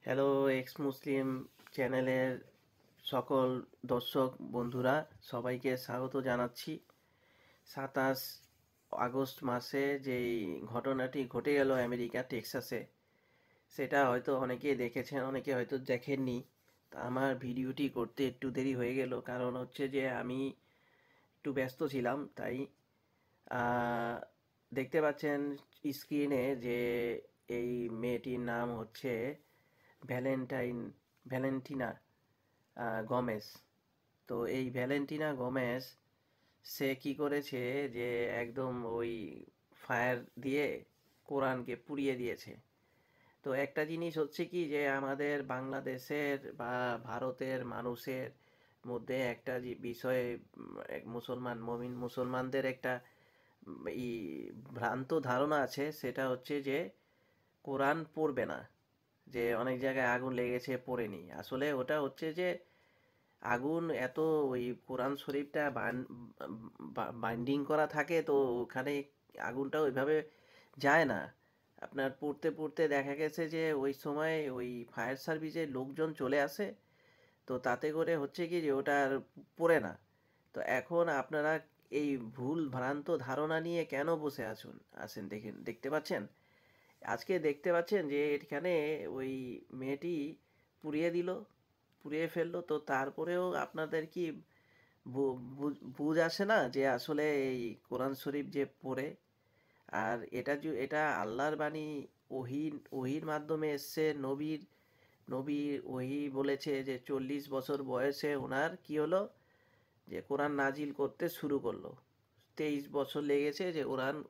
Hello x মুসলিম চ্যানেলের সকল দর্শক বন্ধুরা, সবাইকে স্বাগত জানাচ্ছি। 27 আগস্ট মাসে যেই ঘটনাটি ঘটে গেল আমেরিকা টেক্সাসে, সেটা হয়তো অনেকে দেখেছেন, অনেকে হয়তো দেখেননি। তা আমার ভিডিওটি করতে একটু দেরি হয়ে গেল, কারণ হচ্ছে যে আমি একটু ব্যস্ত ছিলাম। তাই আহ, দেখতে পাচ্ছেন স্ক্রিনে যে এই মেয়েটির নাম হচ্ছে ভ্যালেন্টাইন ভ্যালেন্টিনা গমেজ। তো এই ভ্যালেন্টিনা গমেজ সে কি করেছে যে একদম ওই ফায়ার দিয়ে কোরআনকে পুড়িয়ে দিয়েছে। তো একটা জিনিস হচ্ছে কি, যে আমাদের বাংলাদেশের বা ভারতের মানুষের মধ্যে একটা যে বিষয়ে এক মুসলমান মমিন মুসলমানদের একটা ই ভ্রান্ত ধারণা আছে, সেটা হচ্ছে যে কোরআন পড়বে না, যে অনেক জায়গায় আগুন লেগেছে পড়েনি। আসলে ওটা হচ্ছে যে আগুন এত ওই কোরআন শরীফটা বাইন্ডিং করা থাকে, তো ওখানে আগুনটা ওইভাবে যায় না। আপনার পড়তে পড়তে দেখা গেছে যে ওই সময় ওই ফায়ার সার্ভিসের লোকজন চলে আসে, তো তাতে করে হচ্ছে কি যে ওটা আর পড়ে না। তো এখন আপনারা এই ভুল ভ্রান্ত ধারণা নিয়ে কেন বসে আছেন, দেখতে পাচ্ছেন, আজকে দেখতে পাচ্ছেন যে এখানে ওই মেয়েটি পুড়িয়ে দিল, পুড়িয়ে ফেললো। তো তারপরেও আপনাদের কি বুঝ আসে না যে আসলে এই কোরআন শরীফ যে পড়ে, আর এটা আল্লাহর বাণী, ওহির মাধ্যমে এসছে। নবীর ওহি বলেছে যে 40 বছর বয়সে ওনার কি হলো, যে কোরআন নাজিল করতে শুরু করলো। 23 বছর লেগেছে যে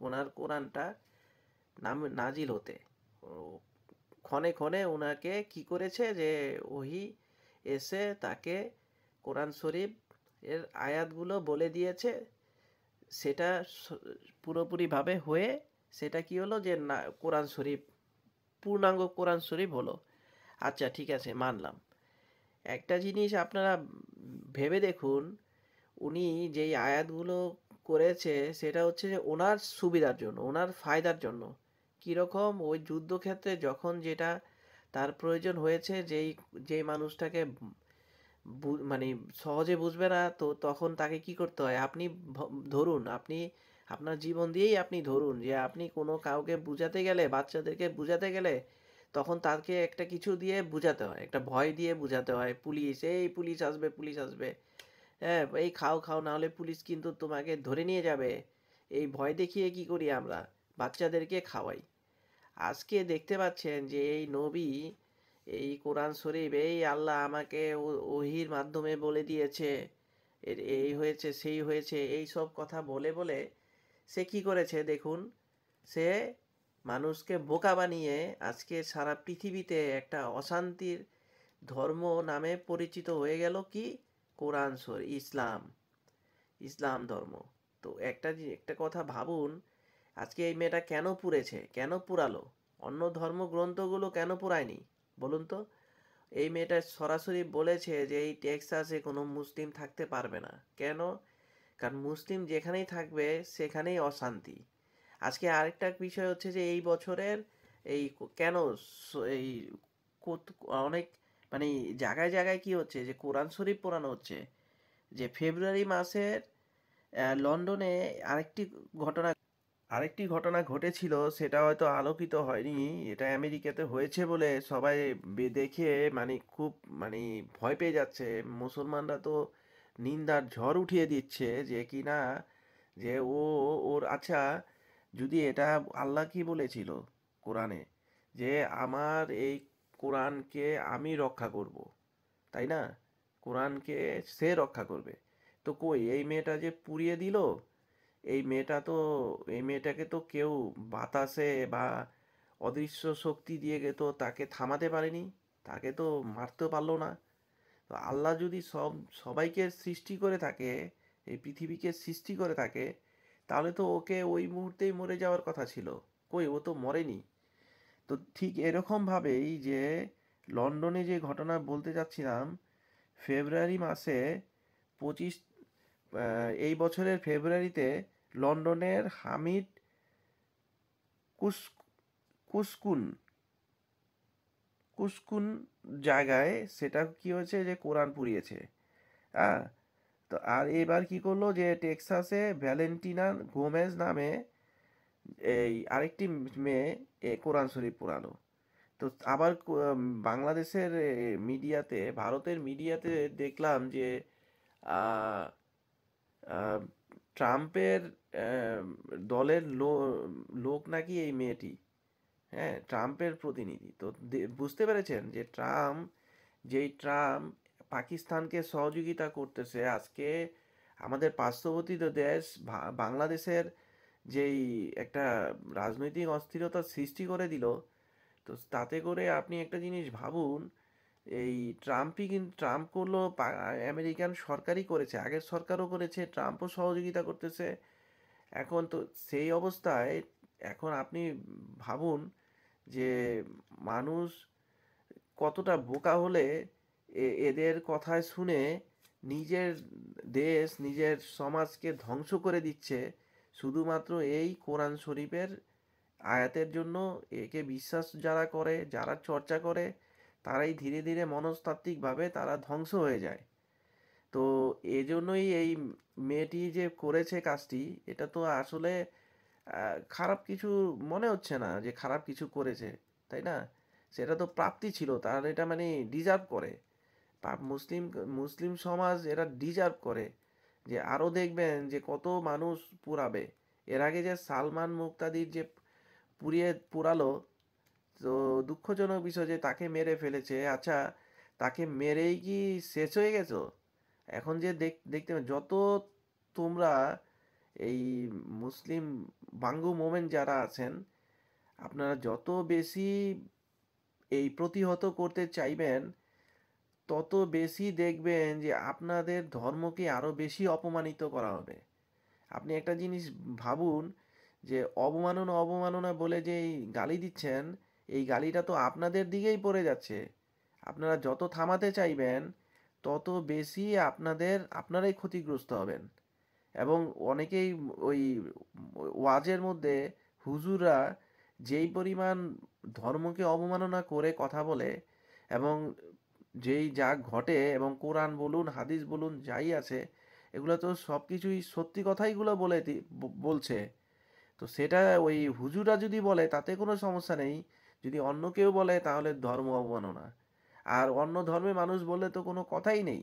ওনার কোরআনটা নাজিল হতে। ও ক্ষণে ক্ষণে ওনাকে কি করেছে যে ওহি এসে তাকে কোরআন শরীফ এর আয়াতগুলো বলে দিয়েছে। সেটা পুরোপুরিভাবে হয়ে সেটা কি হলো, যে না কোরআন শরীফ, পূর্ণাঙ্গ কোরআন শরীফ হলো। আচ্ছা ঠিক আছে, মানলাম। একটা জিনিস আপনারা ভেবে দেখুন, উনি যেই আয়াতগুলো করেছে সেটা হচ্ছে যে ওনার সুবিধার জন্য, ওনার ফায়দার জন্য। কীরকম, ওই যুদ্ধক্ষেত্রে যখন যেটা তার প্রয়োজন হয়েছে, যেই মানুষটাকে মানে সহজে বুঝবে না, তো তখন তাকে কি করতে হয়, আপনি ধরুন, আপনি আপনার জীবন দিয়েই আপনি ধরুন যে আপনি কোনো কাউকে বুঝাতে গেলে, বাচ্চাদেরকে বুঝাতে গেলে, তখন তাকে একটা কিছু দিয়ে বুঝাতে হয়, একটা ভয় দিয়ে বুঝাতে হয়। পুলিশ, এই পুলিশ আসবে, পুলিশ আসবে, হ্যাঁ এই খাও খাও, না হলে পুলিশ কিন্তু তোমাকে ধরে নিয়ে যাবে। এই ভয় দেখিয়ে কি করি আমরা, বাচ্চাদেরকে খাওয়াই। আজকে দেখতে পাচ্ছেন যে এই নবী, এই কোরআন শরীফ, এই আল্লাহ আমাকে ওহির মাধ্যমে বলে দিয়েছে, এই হয়েছে সেই হয়েছে, এই সব কথা বলে বলে সে কি করেছে দেখুন। সে মানুষকে বোকা বানিয়ে আজকে সারা পৃথিবীতে একটা অশান্তির ধর্ম নামে পরিচিত হয়ে গেল, কি কোরআন শরীফ, ইসলাম ধর্ম। তো একটা কথা ভাবুন, আজকে এই মেয়েটা কেন পুড়েছে, কেন পুরালো, অন্য ধর্মগ্রন্থগুলো কেন পুরায়নি বলুন তো? এই মেয়েটা সরাসরি বলেছে যে এই টেক্সাসে কোনো মুসলিম থাকতে পারবে না। কেন? কারণ মুসলিম যেখানেই থাকবে সেখানেই অশান্তি। আজকে আরেকটা বিষয় হচ্ছে যে এই বছরের এই কেন এই অনেক মানে জায়গায় জায়গায় কি হচ্ছে, যে কোরআন শরীফ পোড়ানো হচ্ছে। যে ফেব্রুয়ারি মাসের লন্ডনে আরেকটি ঘটনা আরেকটি ঘটনা ঘটেছিল, সেটা হয়তো আলোকিত হয়নি। এটা আমেরিকাতে হয়েছে বলে সবাই দেখে মানে খুব মানে ভয় পেয়ে যাচ্ছে। মুসলমানরা তো নিন্দার ঝড় উঠিয়ে দিচ্ছে, যে কি না, যে ওর আচ্ছা, যদি এটা আল্লাহ কি বলেছিল কোরআনে, যে আমার এই কোরআনকে আমি রক্ষা করব, তাই না? কোরআনকে সে রক্ষা করবে। তো কই এই মেয়েটা যে পুড়িয়ে দিল, এই মেয়েটাকে তো কেউ বাতাসে বা অদৃশ্য শক্তি দিয়ে তো তাকে থামাতে পারেনি, তাকে তো মারতেও পারলো না। তো আল্লাহ যদি সবাইকে সৃষ্টি করে থাকে, এই পৃথিবীকে সৃষ্টি করে থাকে, তাহলে তো ওকে ওই মুহূর্তেই মরে যাওয়ার কথা ছিল। কই ও তো মরেনি। তো ঠিক এরকমভাবেই যে লন্ডনে যে ঘটনা বলতে চাচ্ছিলাম, ফেব্রুয়ারি মাসে 25 এই বছরের ফেব্রুয়ারিতে লন্ডনের হামিদ কুস কুসকুন কুসকুন জায়গায় সেটা কি হয়েছে যে কোরআন পুড়িয়েছে। হ্যাঁ, তো আর এবার কি করলো যে টেক্সাসে ভ্যালেন্টিনা গোমেজ নামে এই আরেকটি মেয়ে কোরআন শরীফ পোড়ালো। তো আবার বাংলাদেশের মিডিয়াতে, ভারতের মিডিয়াতে দেখলাম যে আহ, আহ, ট্রাম্পের আহ, দলের লোক নাকি এই মেয়েটি। হ্যাঁ, ট্রাম্পের প্রতিনিধি। তো বুঝতে পেরেছেন যে ট্রাম্প পাকিস্তানকে সহযোগিতা করতেছে। আজকে আমাদের পার্শ্ববর্তী দেশ বাংলাদেশের যেই একটা রাজনৈতিক অস্থিরতার সৃষ্টি করে দিল। তো তাতে করে আপনি একটা জিনিস ভাবুন, এই ট্রাম্প করলো, আমেরিকান সরকারই করেছে, আগের সরকারও করেছে, ট্রাম্পও সহযোগিতা করতেছে। এখন তো সেই অবস্থায় এখন আপনি ভাবুন যে মানুষ কতটা বোকা হলে এদের কথায় শুনে নিজের দেশ, নিজের সমাজকে ধ্বংস করে দিচ্ছে শুধুমাত্র এই কোরআন শরীফের আয়াতের জন্য। একে বিশ্বাস যারা করে, যারা চর্চা করে, তারাই ধীরে ধীরে মনস্তাত্ত্বিকভাবে তারা ধ্বংস হয়ে যায়। তো এজন্যই এই মেয়েটি যে করেছে কাজটি, এটা তো আসলে খারাপ কিছু মনে হচ্ছে না যে খারাপ কিছু করেছে, তাই না? সেটা তো প্রাপ্তি ছিল তার, এটা মানে ডিজার্ভ করে। মুসলিম মুসলিম সমাজ এরা ডিজার্ভ করে যে আরও দেখবেন যে কত মানুষ পুরাবে। এর আগে যে সালমান মুক্তাদির যে পুরালো, তো দুঃখজনক বিষয় যে তাকে মেরে ফেলেছে। আচ্ছা, তাকে মেরেই কি শেষ হয়ে গেছো? এখন যে দেখতে যত তোমরা এই মুসলিম বাঙ্গু মোমেন যারা আছেন, আপনারা যত বেশি এই প্রতিহত করতে চাইবেন, তত বেশি দেখবেন যে আপনাদের ধর্মকে আরো বেশি অপমানিত করা হবে। আপনি একটা জিনিস ভাবুন যে অবমাননা অবমাননা বলে যে এই গালি দিচ্ছেন, এই গালিটা তো আপনাদের দিকেই পড়ে যাচ্ছে। আপনারা যত থামাতে চাইবেন, তত বেশি আপনারাই ক্ষতিগ্রস্ত হবেন। এবং অনেকেই ওই ওয়াজের মধ্যে হুজুররা যেই পরিমাণ ধর্মকে অবমাননা করে কথা বলে, এবং যেই যা ঘটে, এবং কোরআন বলুন হাদিস বলুন যাই আছে, এগুলো তো সব কিছুই সত্যি কথাইগুলো বলছে। তো সেটা ওই হুজুরা যদি বলে তাতে কোনো সমস্যা নেই, যদি অন্য কেউ বলে তাহলে ধর্ম অবমাননা। আর অন্য ধর্মের মানুষ বললে তো কোনো কথাই নেই।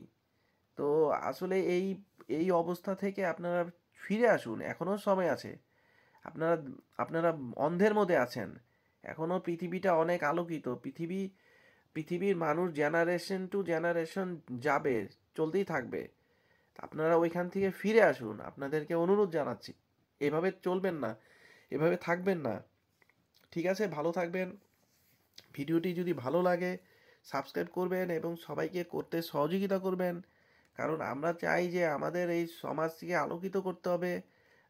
তো আসলে এই এই অবস্থা থেকে আপনারা ফিরে আসুন, এখনো সময় আছে। আপনারা আপনারা অন্ধের মধ্যে আছেন। এখনো পৃথিবীটা অনেক আলোকিত। পৃথিবীর মানুষ জেনারেশন টু জেনারেশন যাবে, চলতেই থাকবে। আপনারা ওইখান থেকে ফিরে আসুন, আপনাদেরকে অনুরোধ জানাচ্ছি। এভাবে চলবেন না, এভাবে থাকবেন না। ঠিক আছে, ভালো থাকবেন। ভিডিওটি যদি ভালো লাগে সাবস্ক্রাইব করবেন এবং সবাইকে করতে সহযোগিতা করবেন। কারণ আমরা চাই যে আমাদের এই সমাজকে আলোকিত করতে হবে।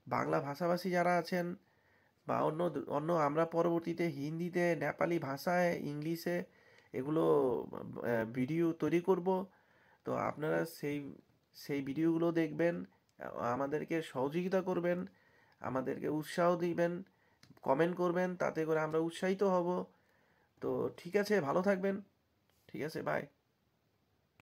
বাংলা ভাষাভাষী যারা আছেন বা অন্য অন্য আমরা পরবর্তীতে হিন্দিতে, নেপালি ভাষায়, ইংলিশে এগুলো ভিডিও তৈরি করব। তো আপনারা সেই সেই ভিডিওগুলো দেখবেন, আমাদেরকে সহযোগিতা করবেন, আমাদেরকে উৎসাহ দিবেন, কমেন্ট করবেন, তাতে করে আমরা উৎসাহিত হব। তো ঠিক আছে, ভালো থাকবেন। ঠিক আছে, বাই।